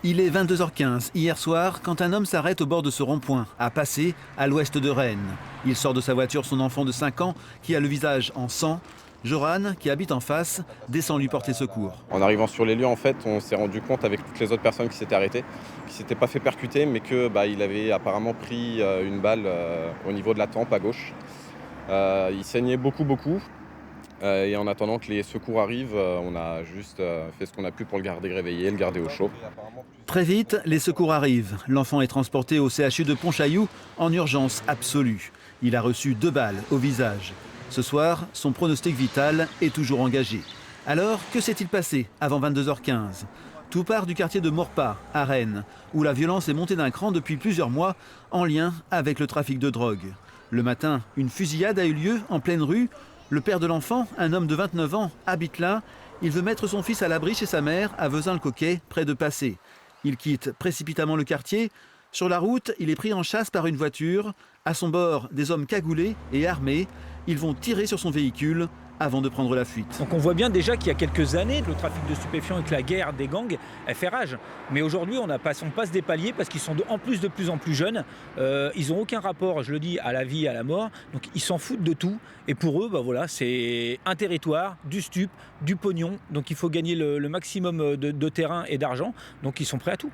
Il est 22h15 hier soir quand un homme s'arrête au bord de ce rond-point, à Passé, à l'ouest de Rennes. Il sort de sa voiture son enfant de 5 ans qui a le visage en sang. Joran, qui habite en face, descend lui porter secours. En arrivant sur les lieux, en fait, on s'est rendu compte avec toutes les autres personnes qui s'étaient arrêtées, qui ne s'étaient pas fait percuter, mais qu'il avait apparemment pris une balle au niveau de la tempe à gauche. Il saignait beaucoup. Et en attendant que les secours arrivent, on a juste fait ce qu'on a pu pour le garder réveillé, le garder au chaud. Très vite, les secours arrivent. L'enfant est transporté au CHU de Pontchaillou en urgence absolue. Il a reçu 2 balles au visage. Ce soir, son pronostic vital est toujours engagé. Alors, que s'est-il passé avant 22h15 ? Tout part du quartier de Maurepas, à Rennes, où la violence est montée d'un cran depuis plusieurs mois en lien avec le trafic de drogue. Le matin, une fusillade a eu lieu en pleine rue. Le père de l'enfant, un homme de 29 ans, habite là. Il veut mettre son fils à l'abri chez sa mère à Vezin-le-Coquet, près de Passé. Il quitte précipitamment le quartier. Sur la route, il est pris en chasse par une voiture. À son bord, des hommes cagoulés et armés. Ils vont tirer sur son véhicule avant de prendre la fuite. Donc on voit bien déjà qu'il y a quelques années, le trafic de stupéfiants et que la guerre des gangs, elle fait rage. Mais aujourd'hui, on passe des paliers parce qu'ils sont en plus de plus en plus jeunes. Ils n'ont aucun rapport, je le dis, à la vie et à la mort. Donc ils s'en foutent de tout. Et pour eux, c'est un territoire, du stup, du pognon. Donc il faut gagner le maximum de terrain et d'argent. Donc ils sont prêts à tout.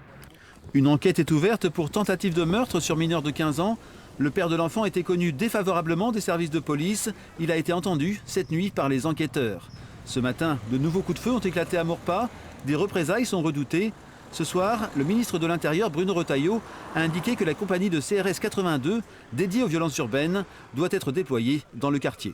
Une enquête est ouverte pour tentative de meurtre sur mineur de 15 ans. Le père de l'enfant était connu défavorablement des services de police. Il a été entendu cette nuit par les enquêteurs. Ce matin, de nouveaux coups de feu ont éclaté à Maurepas. Des représailles sont redoutées. Ce soir, le ministre de l'Intérieur, Bruno Retailleau, a indiqué que la compagnie de CRS 82, dédiée aux violences urbaines, doit être déployée dans le quartier.